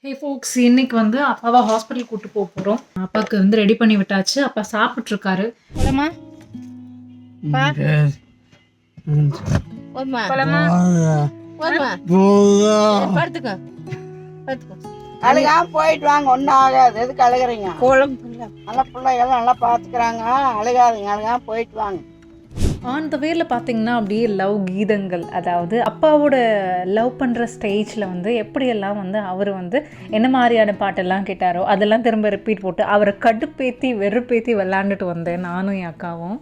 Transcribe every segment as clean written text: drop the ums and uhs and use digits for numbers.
ஹே ஃபோக்ஸ், இன்னைக்கு வந்து அப்பாவை ஹாஸ்பிட்டல் கூட்டு போறோம். அப்பாவுக்கு வந்து ரெடி பண்ணி விட்டாச்சு. அப்பா சாப்பிட்டு இருக்காரு. போலாமா? பா போதுமா? போலாமா? போதுமா? படுத்துக்கோ படுத்துக்கோ. அழுகாம போயிட்டு வாங்க, ஒன்றும் ஆகாது. எதுக்கு அழுகுறீங்க? கோலம் நல்லா பிள்ளைகள் நல்லா பார்த்துக்கிறாங்க, அழுகாதுங்க. அழுகாம போயிட்டு வாங்க. ஆன் த வேல பார்த்தீங்கன்னா அப்படியே லவ் கீதங்கள், அதாவது அப்பாவோட லவ் பண்ணுற ஸ்டேஜில் வந்து எப்படியெல்லாம் வந்து அவர் வந்து என்ன மாதிரியான பாட்டெல்லாம் கேட்டாரோ அதெல்லாம் திரும்ப ரிப்பீட் போட்டு அவரை கடுப்பேற்றி வெறுப்பேற்றி விளாண்டுட்டு வந்தேன் நானும் என் அக்காவும்.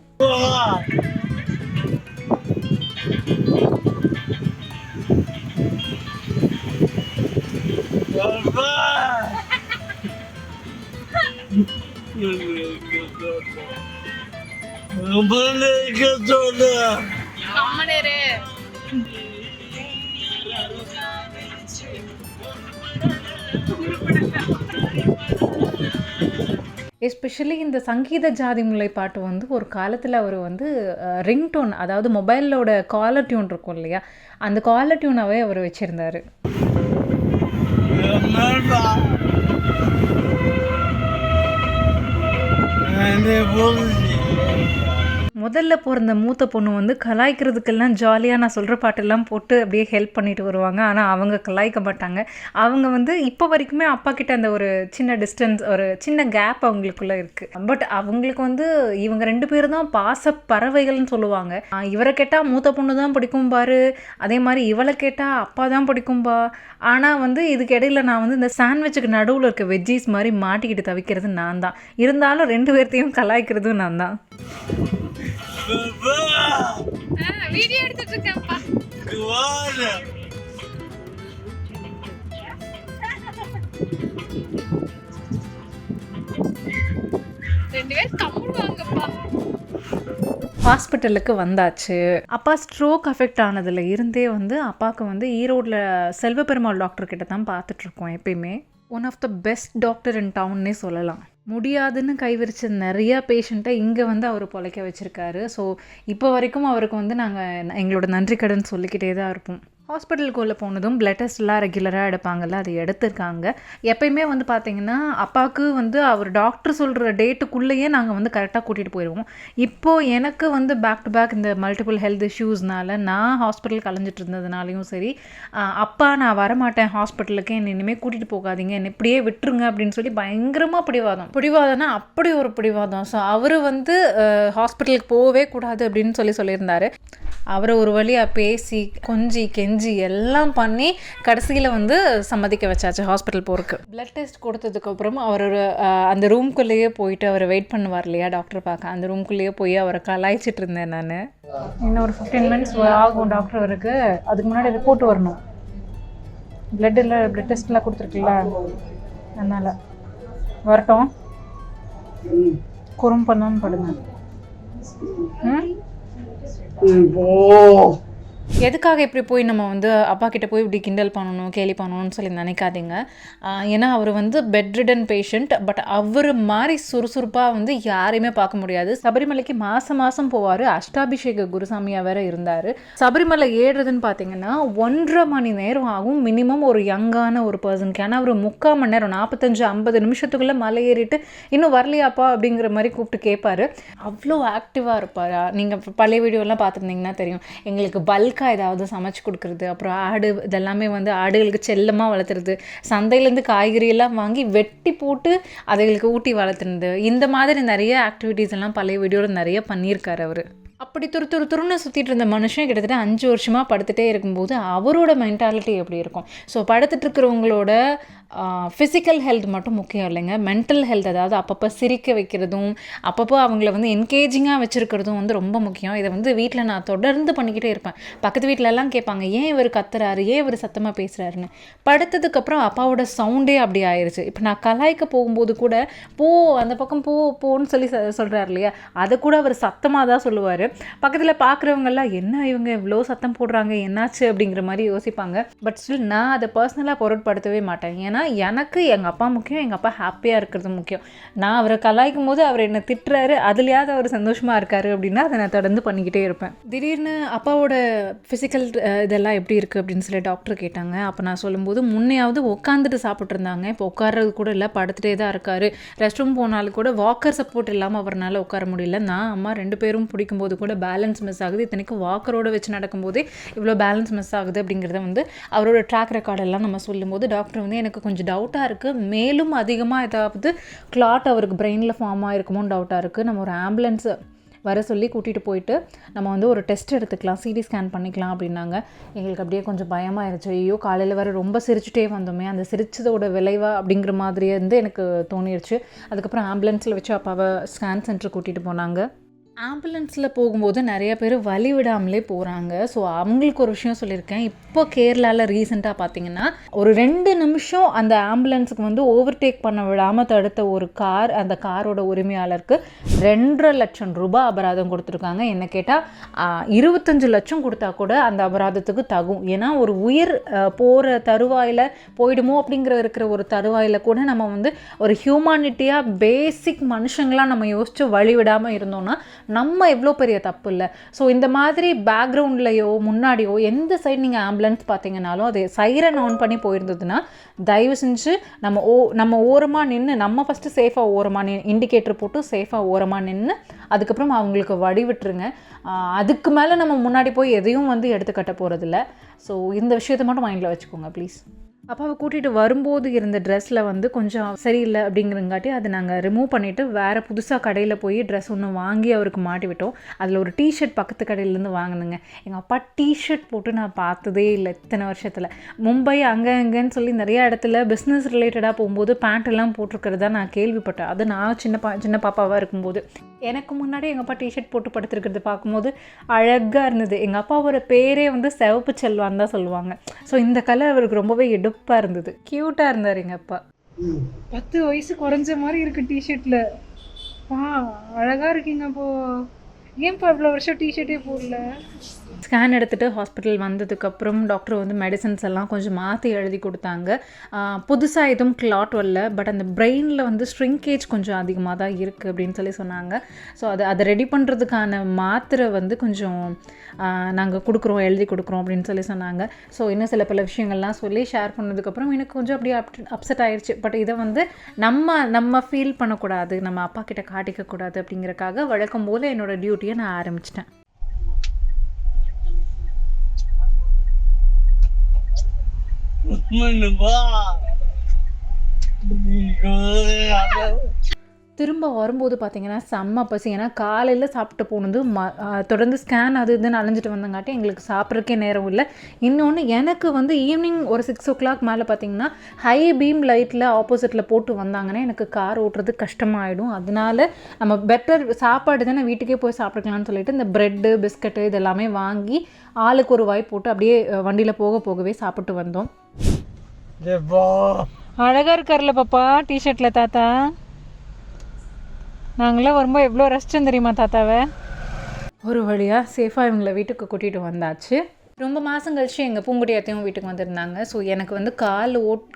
எஸ்பெஷலி இந்த சங்கீத ஜாதி முல்லை பாட்டு வந்து ஒரு காலத்தில் அவர் வந்து ரிங்டோன், அதாவது மொபைலோட காலர் டியூன் இருக்கும் இல்லையா, அந்த காலர் டியூனாகவே அவர் வச்சுருந்தார். முதல்ல பிறந்த மூத்த பொண்ணு வந்து கலாய்க்கிறதுக்கெல்லாம் ஜாலியாக நான் சொல்கிற பாட்டெல்லாம் போட்டு அப்படியே ஹெல்ப் பண்ணிட்டு வருவாங்க. ஆனால் அவங்க கலாய்க்க மாட்டாங்க. அவங்க வந்து இப்போ வரைக்குமே அப்பா கிட்ட அந்த ஒரு சின்ன டிஸ்டன்ஸ், ஒரு சின்ன கேப் அவங்களுக்குள்ளே இருக்குது. பட் அவங்களுக்கு வந்து இவங்க 2 பேரும் தான் பாச பறவைகள்னு சொல்லுவாங்க. இவரை கேட்டால் மூத்த பொண்ணு தான் பிடிக்கும் பாரு, அதே மாதிரி இவளை கேட்டால் அப்பா தான் பிடிக்கும்பா. ஆனால் வந்து இதுக்கு இடையில நான் வந்து இந்த சாண்ட்விச்சுக்கு நடுவில் இருக்க வெஜ்ஜீஸ் மாதிரி மாட்டிக்கிட்டு தவிக்கிறது நான் தான். இருந்தாலும் 2 பேர்த்தையும் கலாய்க்கிறதும் நான் தான். வீடியோ எடுத்துட்டு இருக்கேன்ப்பா. ஹாஸ்பிட்டலுக்கு வந்தாச்சு. அப்பா ஸ்ட்ரோக் அஃபெக்ட் ஆனதில் இருந்தே வந்து அப்பாவுக்கு வந்து ஈரோடில் செல்வபெருமாள் டாக்டர் கிட்ட தான் பார்த்துட்ருக்கோம். எப்பயுமே one of the best doctor in டவுன்னே சொல்லலாம். முடியாதுன்னு கைவிரிச்ச நிறையா பேஷண்ட்டை இங்கே வந்து அவர் பொழைக்க வச்சுருக்காரு. ஸோ இப்போ வரைக்கும் அவருக்கு வந்து நாங்கள் எங்களோட நன்றி கடன் சொல்லிக்கிட்டே தான் இருப்போம். ஹாஸ்பிட்டலுக்குள்ளே போனதும் பிளட் டெஸ்ட்லாம் ரெகுலராக எடுப்பாங்கள்ல, அது எடுத்திருக்காங்க. எப்பயுமே வந்து பார்த்திங்கன்னா அப்பாவுக்கு வந்து அவர் டாக்டர் சொல்கிற டேட்டுக்குள்ளேயே நாங்கள் வந்து கரெக்டாக கூட்டிகிட்டு போயிடுவோம். இப்போது எனக்கு வந்து பேக் டு பேக் இந்த மல்டிபிள் ஹெல்த் இஷ்யூஸ்னால நான் ஹாஸ்பிட்டல் கலைஞ்சிட்டு இருந்ததுனாலையும் சரி, அப்பா நான் வரமாட்டேன் ஹாஸ்பிட்டலுக்கு, என்னை இனிமேல் கூட்டிகிட்டு போகாதீங்க, என்னை இப்படியே விட்டுருங்க அப்படின்னு சொல்லி பயங்கரமாக பிடிவாதம்னா அப்படி ஒரு பிடிவாதம். ஸோ அவர் வந்து ஹாஸ்பிட்டலுக்கு போகவே கூடாது அப்படின்னு சொல்லியிருந்தார். அவரை ஒரு வழியாக பேசி கொஞ்சி கெஞ்சி எல்லாம் பண்ணி கடைசியில் வந்து சம்மதிக்க வச்சாச்சு ஹாஸ்பிட்டல் போகிறதுக்கு. பிளட் டெஸ்ட் கொடுத்ததுக்கப்புறம் அவர் அந்த ரூம்குள்ளேயே போயிட்டு அவரை வெயிட் பண்ணுவார் இல்லையா டாக்டர் பார்க்க, அந்த ரூம்குள்ளேயே போய் அவரை கலாய்ச்சிட்டு இருந்தேன் நான். இன்னும் ஒரு 15 மினிட்ஸ் ஆகும் டாக்டர் அவருக்கு. அதுக்கு முன்னாடி ரிப்போர்ட் வரணும். பிளட் டெஸ்ட்லாம் கொடுத்துருக்குல்ல, அதனால் வரட்டும். குறும் பண்ணாமல் படுங்க. எதுக்காக இப்படி போய் நம்ம வந்து அப்பா கிட்ட போய் இப்படி கிண்டல் பண்ணணும், கேலி பண்ணணும்னு சொல்லி நினைக்காதீங்க. ஏன்னா அவர் வந்து பெட் ரிடன் பேஷண்ட். பட் அவர் மாதிரி சுறுசுறுப்பாக வந்து யாரையுமே பார்க்க முடியாது. சபரிமலைக்கு மாதம் போவார். அஷ்டாபிஷேக குருசாமியாக வேற இருந்தார். சபரிமலை ஏறுறதுன்னு பார்த்தீங்கன்னா 1.5 மணி நேரம் ஆகும் மினிமம் ஒரு யங்கான ஒரு பர்சனுக்கு. ஏன்னா அவர் 3/4 மணி நேரம் 45-50 நிமிஷத்துக்குள்ளே மலை ஏறிட்டு இன்னும் வரலையாப்பா அப்படிங்கிற மாதிரி கூப்பிட்டு கேட்பார். அவ்வளோ ஆக்டிவாக இருப்பார். நீங்கள் பழைய வீடியோலாம் பார்த்துருந்தீங்கன்னா தெரியும். எங்களுக்கு பல்காக ஏதாவது சமைச்சு கொடுக்குறது, அப்புறம் ஆடு, இதெல்லாமே வந்து ஆடுகளுக்கு செல்லமாக வளர்த்துறது, சந்தையிலேருந்து காய்கறியெல்லாம் வாங்கி வெட்டி போட்டு அதுகளுக்கு ஊட்டி வளர்த்துனது, இந்த மாதிரி நிறைய ஆக்டிவிட்டீஸ் எல்லாம் பழைய வீடியோவில் நிறைய பண்ணியிருக்காரு அவர். அப்படி துருன்னு சுற்றிட்டு இருந்த மனுஷன் கிட்டத்தட்ட 5 வருஷமாக படுத்துகிட்டே இருக்கும்போது அவரோட மென்டாலிட்டி எப்படி இருக்கும்? ஸோ படுத்துட்டு இருக்கிறவங்களோட ஃபிசிக்கல் ஹெல்த் மட்டும் முக்கியம் இல்லைங்க, மென்டல் ஹெல்த், அதாவது அப்பப்போ சிரிக்க வைக்கிறதும் அப்பப்போ அவங்கள வந்து என்கேஜிங்காக வச்சுருக்கிறதும் வந்து ரொம்ப முக்கியம். இதை வந்து வீட்டில் நான் தொடர்ந்து பண்ணிக்கிட்டே இருப்பேன். பக்கத்து வீட்டிலலாம் கேட்பாங்க, ஏன் இவர் கத்துறாரு, ஏன் இவர் சத்தமாக பேசுகிறாருன்னு. படுத்ததுக்கப்புறம் அப்பாவோட சவுண்டே அப்படி ஆயிடுச்சு. இப்போ நான் கலாய்க்க போகும்போது கூட போ அந்த பக்கம் போன்னு சொல்லி சொல்கிறார் இல்லையா, அதை கூட அவர் சத்தமாக தான் சொல்லுவார். பக்கத்தில் பார்க்குறவங்கெல்லாம் என்ன இவங்க இவ்வளோ சத்தம் போடுறாங்க, என்னாச்சு அப்படிங்கிற மாதிரி யோசிப்பாங்க. பட் ஸ்டில் நான் அதை பர்சனலாக பொருட்படுத்தவே மாட்டேன். ஏன்னா எனக்கு எங்கள் அப்பா முக்கியம், எங்கள் அப்பா ஹாப்பியாக இருக்கிறது முக்கியம். நான் அவரை கலாய்க்கும் போது அவர் என்னை திட்டுறாரு, அதுலேயாவது அவர் சந்தோஷமாக இருக்காரு அப்படின்னா அதை நான் தொடர்ந்து பண்ணிக்கிட்டே இருப்பேன். திடீர்னு அப்பாவோட ஃபிசிக்கல் இதெல்லாம் எப்படி இருக்குது அப்படின்னு சொல்லி டாக்டர் கேட்டாங்க. அப்போ நான் சொல்லும்போது முன்னையாவது உட்காந்துட்டு சாப்பிட்ருந்தாங்க, இப்போ உட்கார்றது கூட இல்லை, படுத்துகிட்டே தான் இருக்காரு. ரெஸ்ட் ரூம் போனாலும் கூட வாக்கர் சப்போர்ட் இல்லாமல் அவரால் உட்கார முடியல. நான் அம்மா 2 பேரும் பிடிக்கும்போது கூட பேலன்ஸ் மிஸ் ஆகுது, இத்தனைக்கும் வாக்கரோடு வச்சு நடக்கும்போதே இவ்வளோ பேலன்ஸ் மிஸ் ஆகுது அப்படிங்கிறத வந்து அவரோட ட்ராக் ரெக்கார்டெல்லாம் நம்ம சொல்லும்போது டாக்டர் வந்து எனக்கு கொஞ்சம் டவுட்டாக இருக்குது, மேலும் அதிகமாக ஏதாவது கிளாட் அவருக்கு பிரெயினில் ஃபார்ம் ஆகிருக்குமோன்னு டவுட்டாக இருக்குது, நம்ம ஒரு ஆம்புலன்ஸ் வர சொல்லி கூட்டிகிட்டு போயிட்டு நம்ம வந்து ஒரு டெஸ்ட் எடுத்துக்கலாம், சிடி ஸ்கேன் பண்ணிக்கலாம் அப்படின்னாங்க. எங்களுக்கு அப்படியே கொஞ்சம் பயமாகிருச்சு. ஐயோ காலையில் வர ரொம்ப சிரிச்சுட்டே வந்தோமே, அந்த சிரிச்சதோட விளைவா அப்படிங்கிற மாதிரியே வந்து எனக்கு தோணிடுச்சு. அதுக்கப்புறம் ஆம்புலன்ஸில் வச்சு அப்பாவை ஸ்கேன் சென்டர் கூட்டிகிட்டு போனாங்க. ஆம்புலன்ஸில் போகும்போது நிறைய பேர் வழி விடாமலே போகிறாங்க. ஸோ அவங்களுக்கு ஒரு விஷயம் சொல்லியிருக்கேன். இப்போ கேரளாவில் ரீசெண்டாக பார்த்தீங்கன்னா ஒரு 2 நிமிஷம் அந்த ஆம்புலன்ஸுக்கு வந்து ஓவர்டேக் பண்ண விடாமல் தடுத்த ஒரு கார், அந்த காரோட உரிமையாளருக்கு 2.5 லட்சம் ரூபாய் அபராதம் கொடுத்துருக்காங்க. என்ன கேட்டால் 25 லட்சம் கொடுத்தா கூட அந்த அபராதத்துக்கு தகும். ஏன்னா ஒரு உயிர் போகிற தருவாயில் போயிடுமோ இருக்கிற ஒரு தருவாயில் கூட நம்ம வந்து ஒரு ஹியூமானிட்டியாக பேசிக் மனுஷங்களாக நம்ம யோசித்து வழி விடாமல் இருந்தோம்னா நம்ம எவ்வளோ பெரிய தப்பு இல்லை. ஸோ இந்த மாதிரி பேக்ரவுண்ட்லையோ முன்னாடியோ எந்த சைடு நீங்கள் ஆம்புலன்ஸ் பார்த்தீங்கன்னாலும் அது சைரன் ஆன் பண்ணி போயிருந்ததுன்னா தயவு செஞ்சு நம்ம ஓரமாக நின்று, நம்ம ஃபஸ்ட்டு சேஃபாக ஓரமாக இண்டிகேட்டர் போட்டு சேஃபாக ஓரமாக நின்று அதுக்கப்புறம் அவங்களுக்கு வழி விட்டுருங்க. அதுக்கு மேலே நம்ம முன்னாடி போய் எதையும் வந்து எடுத்துக்கட்ட போகிறதில்ல. ஸோ இந்த விஷயத்தை மட்டும் மைண்டில் வச்சுக்கோங்க ப்ளீஸ். அப்பாவை கூட்டிகிட்டு வரும்போது இருந்த ட்ரெஸ்ஸில் வந்து கொஞ்சம் சரியில்லை அப்படிங்கிறங்காட்டி அதை நாங்கள் ரிமூவ் பண்ணிவிட்டு வேறு புதுசாக கடையில் போய் ட்ரெஸ் ஒன்று வாங்கி அவருக்கு மாட்டி விட்டோம். அதில் ஒரு டிஷர்ட் பக்கத்து கடையிலேருந்து வாங்கினுங்க. எங்கள் அப்பா டிஷர்ட் போட்டு நான் பார்த்ததே இல்லை இத்தனை வருஷத்தில். மும்பை அங்கே அங்கேன்னு சொல்லி நிறையா இடத்துல பிஸ்னஸ் ரிலேட்டடாக போகும்போது பேண்ட்டெல்லாம் போட்டிருக்கிறதா நான் கேள்விப்பட்டேன். அது நான் சின்ன பாப்பாவாக இருக்கும்போது. எனக்கு முன்னாடி எங்கள் அப்பா டிஷர்ட் போட்டு படுத்துருக்கிறது பார்க்கும்போது அழகாக இருந்தது. எங்கள் அப்பாவோட பேரே வந்து சிவப்பு செல்வான்னு தான் சொல்லுவாங்க. ஸோ இந்த கலர் அவருக்கு ரொம்பவே எடுப்பாக இருந்தது, க்யூட்டாக இருந்தார் எங்கள் அப்பா. 10 வயசு குறைஞ்ச மாதிரி இருக்குது டிஷர்ட்டில். அழகாக இருக்கீங்க. அப்போது ஏன்ப்பா இவ்வளோ வருஷம் டிஷர்ட்டே போடல? ஸ்கேன் எடுத்துகிட்டு ஹாஸ்பிட்டல் வந்ததுக்கப்புறம் டாக்டர் வந்து மெடிசன்ஸ் எல்லாம் கொஞ்சம் மாற்றி எழுதி கொடுத்தாங்க. புதுசாக எதுவும் கிளாட் வரல, பட் அந்த பிரெயினில் வந்து ஸ்ட்ரிங்கேஜ் கொஞ்சம் அதிகமாக தான் இருக்குது அப்படின்னு சொல்லி சொன்னாங்க. ஸோ அதை ரெடி பண்ணுறதுக்கான மாத்திரை வந்து கொஞ்சம் நாங்கள் எழுதி கொடுக்குறோம் அப்படின்னு சொல்லி சொன்னாங்க. ஸோ இன்னும் சில பல விஷயங்கள்லாம் சொல்லி ஷேர் பண்ணதுக்கப்புறம் எனக்கு கொஞ்சம் அப்படியே அப்செட் ஆயிடுச்சு. பட் இதை வந்து நம்ம ஃபீல் பண்ணக்கூடாது, நம்ம அப்பா கிட்ட காட்டிக்கக்கூடாது அப்படிங்கிறக்காக வழக்கம் போல் என்னோடய டியூட்டியை நான் ஆரம்பிச்சிட்டேன். திரும்ப வரும்போது பார்த்தீங்கன்னா செம்ம பசி. ஏன்னா காலையில் சாப்பிட்டு போனது தொடர்ந்து ஸ்கேன் அது இதுன்னு அலைஞ்சிட்டு வந்தங்காட்டி எங்களுக்கு சாப்பிட்றதுக்கே நேரம் இல்லை. இன்னொன்று எனக்கு வந்து ஈவினிங் ஒரு 6 o'clock மேலே பார்த்தீங்கன்னா ஹை பீம் லைட்டில் ஆப்போசிட்டில் போட்டு வந்தாங்கன்னா எனக்கு கார் ஓட்டுறது கஷ்டமாயிடும். அதனால நம்ம பெட்டர் சாப்பாடு தானே வீட்டுக்கே போய் சாப்பிட்டுக்கலாம்னு சொல்லிட்டு இந்த ப்ரெட்டு பிஸ்கட்டு இதெல்லாமே வாங்கி ஆளுக்கு ஒரு வாய் போட்டு அப்படியே வண்டியில் போகவே சாப்பிட்டு வந்தோம். அழகாக இருக்கார்ல பாப்பா டிஷர்ட்டில் தாத்தா. நாங்களாம் வரும்போது எவ்வளோ ரசிச்சோம் தெரியுமா தாத்தாவை. ஒரு வழியாக சேஃபாக இவங்களை வீட்டுக்கு கூட்டிகிட்டு வந்தாச்சு. ரொம்ப மாதம் கழிச்சு எங்கள் பூங்குடியாத்தையும் வீட்டுக்கு வந்திருந்தாங்க. ஸோ எனக்கு வந்து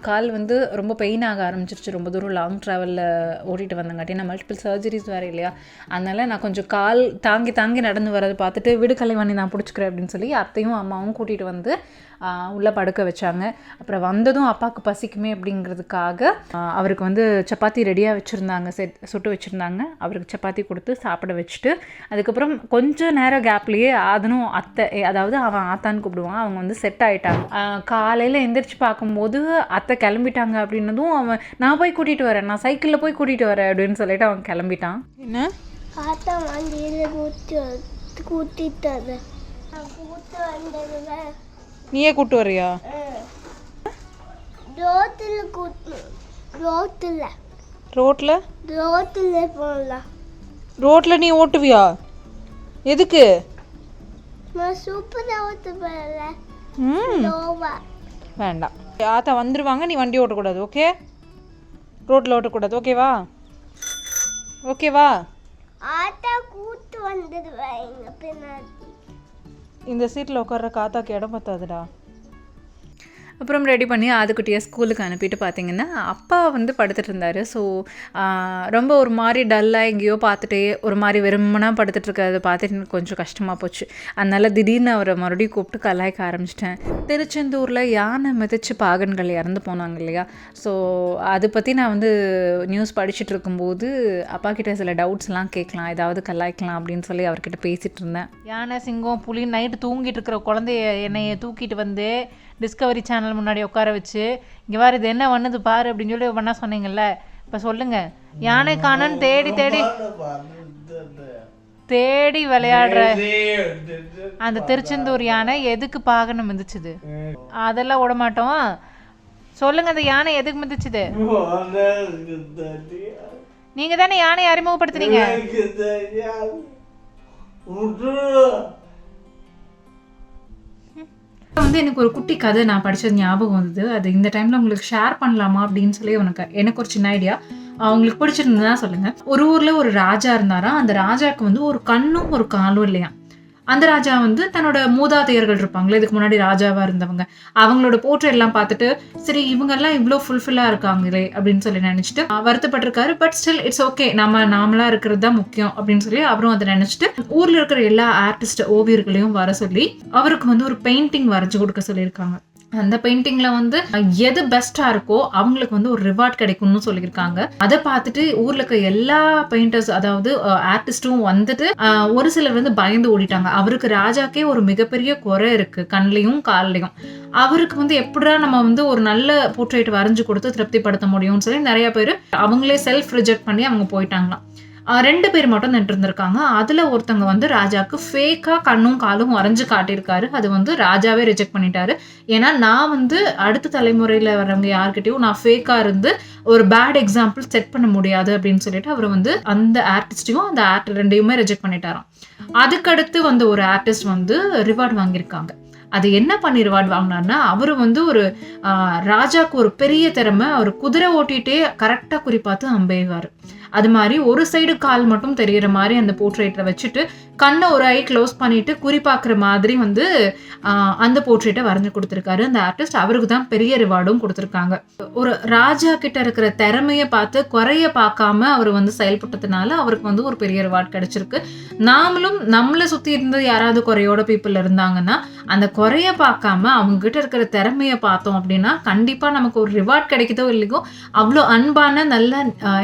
கால் வந்து ரொம்ப பெயின் ஆக ஆரம்பிச்சிருச்சு. ரொம்ப தூரம் லாங் ட்ராவலில் ஓட்டிகிட்டு வந்தங்காட்டி நான் மல்டிபிள் சர்ஜரிஸ் வேறு இல்லையா, அதனால் நான் கொஞ்சம் கால் தாங்கி நடந்து வரதை பார்த்துட்டு வீடு கலைவாணி நான் பிடிச்சிக்கிறேன் அப்படின்னு சொல்லி அத்தையும் அம்மாவும் கூட்டிகிட்டு வந்து உள்ளே படுக்க வச்சாங்க. அப்புறம் வந்ததும் அப்பாவுக்கு பசிக்குமே அப்படிங்கிறதுக்காக அவருக்கு வந்து சப்பாத்தி ரெடியாக வச்சுருந்தாங்க, சுட்டு வச்சுருந்தாங்க. அவருக்கு சப்பாத்தி கொடுத்து சாப்பிட வச்சுட்டு அதுக்கப்புறம் கொஞ்சம் நேரம் கேப்லேயே ஆதனும் அத்தை, அதாவது அவன் ஆத்தான்னு கூப்பிடுவான், அவங்க வந்து செட் ஆகிட்டாங்க. காலையில் எந்திரிச்சு பார்க்கும்போது அத்தை கிளம்பிட்டாங்க அப்படின்னதும் அவன் நான் போய் கூட்டிகிட்டு வரேன், நான் சைக்கிளில் போய் கூட்டிகிட்டு வரேன் அப்படின்னு சொல்லிட்டு அவன் கிளம்பிட்டான். என்ன நீயே கூட்டு வரியா? ரோட்ல நீ ஓட்டுவியா? எதுக்கு? வேண்டாம், ஆத்தா வந்துருவாங்க, நீ வண்டி ஓட்டக்கூடாது. ஓகே, ரோட்ல ஓட்டக்கூடாது. ஓகேவா? இந்த சீட்டில் உட்கார்ற காத்தாக்கு இடம் பத்தாதுடா. அப்புறம் ரெடி பண்ணி ஆதுக்குட்டியை ஸ்கூலுக்கு அனுப்பிட்டு பார்த்தீங்கன்னா அப்பா வந்து படுத்துட்டு இருந்தார். ஸோ ரொம்ப ஒரு மாதிரி டல்லாக எங்கேயோ பார்த்துட்டே ஒரு மாதிரி வெறுமனா படுத்துட்டு இருக்கிறத பார்த்துட்டு எனக்கு கொஞ்சம் கஷ்டமாக போச்சு. அதனால் திடீர்னு அவரை மறுபடியும் கூப்பிட்டு கலாய்க்க ஆரம்பிச்சிட்டேன். திருச்செந்தூரில் யானை மிதிச்சு பாகன்கள் இறந்து போனாங்க இல்லையா? ஸோ அதை பற்றி நான் வந்து நியூஸ் படிச்சுட்டு இருக்கும்போது அப்பா கிட்ட சில டவுட்ஸ்லாம் கேட்கலாம், ஏதாவது கலாய்க்கலாம் அப்படின்னு சொல்லி அவர்கிட்ட பேசிகிட்டு இருந்தேன். யானை சிங்கம் புலி நைட்டு தூங்கிட்டு இருக்கிற குழந்தைய என்னைய தூக்கிட்டு வந்து டிஸ்கவரி சேனல் முன்னாடி உட்கார வச்சு இங்கே வேறு இது என்ன பண்ணுது பாரு அப்படின்னு சொல்லி பண்ணா சொன்னீங்கல்ல. இப்போ சொல்லுங்கள், யானை காணன்னு தேடி தேடி தேடி விளையாடுற அந்த திருச்செந்தூர் யானை எதுக்கு பாகனம் மிதிச்சுது? அதெல்லாம் விட மாட்டோம். சொல்லுங்க, அந்த யானை எதுக்கு மிதிச்சுது? நீங்க தானே யானையை அறிமுகப்படுத்துறீங்க. வந்து எனக்கு ஒரு குட்டி கதை நான் படித்தது ஞாபகம் வந்தது. அது இந்த டைமில் உங்களுக்கு ஷேர் பண்ணலாமா அப்படின்னு சொல்லி எனக்கு ஒரு சின்ன ஐடியா. அவங்களுக்கு பிடிச்சிருந்ததுன்னா சொல்லுங்கள். ஒரு ஊரில் ஒரு ராஜா இருந்தாராம். அந்த ராஜாவுக்கு வந்து ஒரு கண்ணும் ஒரு காலும் இல்லையா. அந்த ராஜா வந்து தன்னோட மூதாதையர்கள் இருப்பாங்களே, இதுக்கு முன்னாடி ராஜாவாக இருந்தவங்க, அவங்களோட போர்ட்ரேட் எல்லாம் பார்த்துட்டு சரி இவங்கெல்லாம் இவ்வளோ ஃபுல்ஃபில்லாக இருக்காங்களே அப்படின்னு சொல்லி நினச்சிட்டு வருத்தப்பட்டிருக்காரு. பட் ஸ்டில் இட்ஸ் ஓகே, நாமளாக இருக்கிறது தான் முக்கியம் அப்படின்னு சொல்லி அவரும் அதை நினச்சிட்டு ஊரில் இருக்கிற எல்லா ஆர்டிஸ்ட் ஓவியர்களையும் வர சொல்லி அவருக்கு வந்து ஒரு பெயிண்டிங் வரைஞ்சி கொடுக்க சொல்லியிருக்காங்க. அந்த பெயிண்டிங்ல வந்து எது பெஸ்டா இருக்கோ அவங்களுக்கு வந்து ஒரு ரிவார்ட் கிடைக்கும்னு சொல்லியிருக்காங்க. அதை பார்த்துட்டு ஊர்ல இருக்க எல்லா பெயிண்டர்ஸ், அதாவது ஆர்டிஸ்டும் வந்துட்டு ஒரு சிலர் வந்து பயந்து ஓடிட்டாங்க. அவருக்கு ராஜாக்கே ஒரு மிகப்பெரிய குறை இருக்கு, கண்லையும் கால்லையும். அவருக்கு வந்து எப்படா நம்ம வந்து ஒரு நல்ல போர்ட்ரேட் வரைஞ்சு கொடுத்து திருப்திப்படுத்த முடியும்னு சொல்லி நிறைய பேர் அவங்களே செல்ஃப் ரிஜெக்ட் பண்ணி அவங்க போயிட்டாங்களாம். 2 பேர் மட்டும் நின்று இருந்திருக்காங்க. அதுல ஒருத்தங்க வந்து ராஜாக்கு ஃபேக்கா கண்ணும் காலும் வரைஞ்சு காட்டியிருக்காரு. அது வந்து ராஜாவே ரிஜெக்ட் பண்ணிட்டாரு. ஏன்னா நான் வந்து அடுத்த தலைமுறையில வரவங்க யார்கிட்டயும் நான் ஃபேக்கா இருந்து ஒரு பேட் எக்ஸாம்பிள் செட் பண்ண முடியாது அப்படின்னு சொல்லிட்டு அவர் வந்து அந்த ஆர்டிஸ்டையும் அந்த ஆக்டர் 2யுமே ரிஜெக்ட் பண்ணிட்டாராம். அதுக்கடுத்து வந்து ஒரு ஆர்டிஸ்ட் வந்து ரிவார்டு வாங்கியிருக்காங்க. அது என்ன பண்ணி ரிவார்டு வாங்கினார்னா, அவரு வந்து ஒரு ராஜாக்கு ஒரு பெரிய திறமை, அவர் குதிரை ஓட்டிகிட்டே கரெக்டாக குறிப்பாத்து அம்பெய்வார். அது மாதிரி ஒரு சைடு கால் மட்டும் தெரிகிற மாதிரி அந்த போர்ட்ரேட்டில் வச்சுட்டு கண்ணை ஒரு ஐ க்ளோஸ் பண்ணிட்டு குறிப்பாக்குற மாதிரி வந்து அந்த போர்ட்ரேட்டை வரைஞ்சி கொடுத்துருக்காரு அந்த ஆர்டிஸ்ட். அவருக்கு தான் பெரிய ரிவார்டும் கொடுத்துருக்காங்க. ஒரு ராஜா கிட்ட இருக்கிற திறமையை பார்த்து குறைய பார்க்காம அவர் வந்து செயல்பட்டதுனால அவருக்கு வந்து ஒரு பெரிய ரிவார்டு கிடைச்சிருக்கு. நாமளும் நம்மளை சுற்றி இருந்து யாராவது குறையோட பீப்புள் இருந்தாங்கன்னா அந்த குறைய பார்க்காம அவங்க கிட்ட இருக்கிற திறமையை பார்த்தோம் அப்படின்னா கண்டிப்பாக நமக்கு ஒரு ரிவார்ட் கிடைக்குதோ இல்லையோ அவ்வளோ அன்பான நல்ல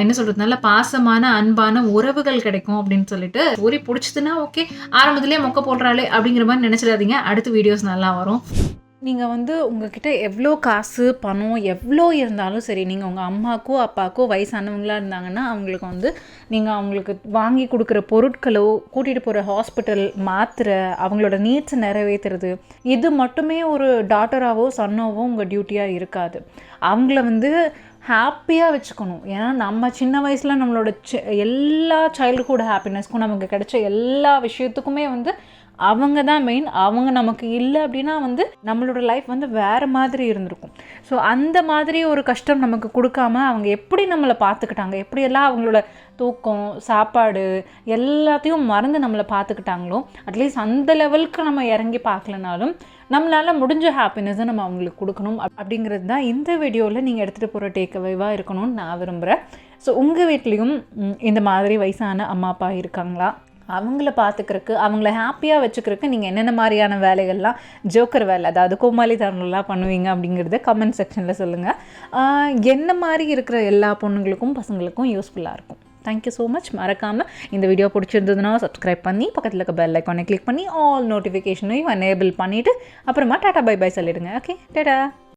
என்ன சொல்றது, நல்ல பாசமான அன்பான உறவுகள் கிடைக்கும் அப்படின்னு சொல்லிட்டு ஸ்டோரி பிடிச்சதுன்னா ஓகே, ஆரம்பத்திலே மொக்க போடுறாளே அப்படிங்கிற மாதிரி நினச்சிடாதீங்க. அடுத்த வீடியோஸ் நல்லா வரும். நீங்கள் வந்து உங்ககிட்ட எவ்வளோ காசு பணம் எவ்வளோ இருந்தாலும் சரி, நீங்கள் உங்கள் அம்மாக்கோ அப்பாக்கோ வயசானவங்களாக இருந்தாங்கன்னா அவங்களுக்கு வந்து நீங்கள் அவங்களுக்கு வாங்கி கொடுக்குற பொருட்களோ, கூட்டிகிட்டு போகிற ஹாஸ்பிட்டல், மாத்திரை, அவங்களோட நீட்ஸை நிறைவேற்றுறது, இது மட்டுமே ஒரு டாட்டராவோ சன்னோவோ உங்கள் டியூட்டியாக இருக்காது. அவங்கள வந்து ஹாப்பியாக வச்சுக்கணும். ஏன்னா நம்ம சின்ன வயசில் நம்மளோட எல்லா சைல்டுஹுட் ஹாப்பினஸ்க்கும் நமக்கு கிடைச்ச எல்லா விஷயத்துக்குமே வந்து அவங்க தான் மெயின். அவங்க நமக்கு இல்லை அப்படின்னா வந்து நம்மளோட லைஃப் வந்து வேறு மாதிரி இருந்திருக்கும். ஸோ அந்த மாதிரி ஒரு கஷ்டம் நமக்கு கொடுக்காம அவங்க எப்படி நம்மளை பார்த்துக்கிட்டாங்க, எப்படியெல்லாம் அவங்களோட தூக்கம், சாப்பாடு எல்லாத்தையும் மறந்து நம்மளை பார்த்துக்கிட்டாங்களோ, அட்லீஸ்ட் அந்த லெவலுக்கு நம்ம இறங்கி பார்க்கலனாலும் நம்மளால் முடிஞ்ச ஹாப்பினஸை நம்ம அவங்களுக்கு கொடுக்கணும். அப்படிங்கிறது தான் இந்த வீடியோவில் நீங்கள் எடுத்துகிட்டு போகிற டேக்அவேவாக இருக்கணும்னு நான் விரும்புகிறேன். ஸோ உங்கள் வீட்லேயும் இந்த மாதிரி வயசான அம்மா அப்பா இருக்காங்களா? அவங்கள பார்த்துக்கிறதுக்கு, அவங்கள ஹாப்பியாக வச்சுக்கிறதுக்கு நீங்கள் என்னென்ன மாதிரியான வேலைகள்லாம், ஜோக்கர் வேலை, அதாவது கோமாளி தரலாம் பண்ணுவீங்க அப்படிங்கிறத கமெண்ட் செக்ஷனில் சொல்லுங்கள். என்ன மாதிரி இருக்கிற எல்லா பொண்ணுங்களுக்கும் பசங்களுக்கும் யூஸ்ஃபுல்லாக இருக்கும். Thank you so much. மறக்காமல் இந்த வீடியோ பிடிச்சிருந்ததுன்னா சப்ஸ்கிரைப் பண்ணி பக்கத்தில் இருக்க பெல் ஐக்கானை கிளிக் பண்ணி ஆல் நோட்டிஃபிகேஷனையும் எனேபிள் பண்ணிவிட்டு அப்புறமா டாட்டா பை பை சொல்லிவிடுங்க. ஓகே, டாடா.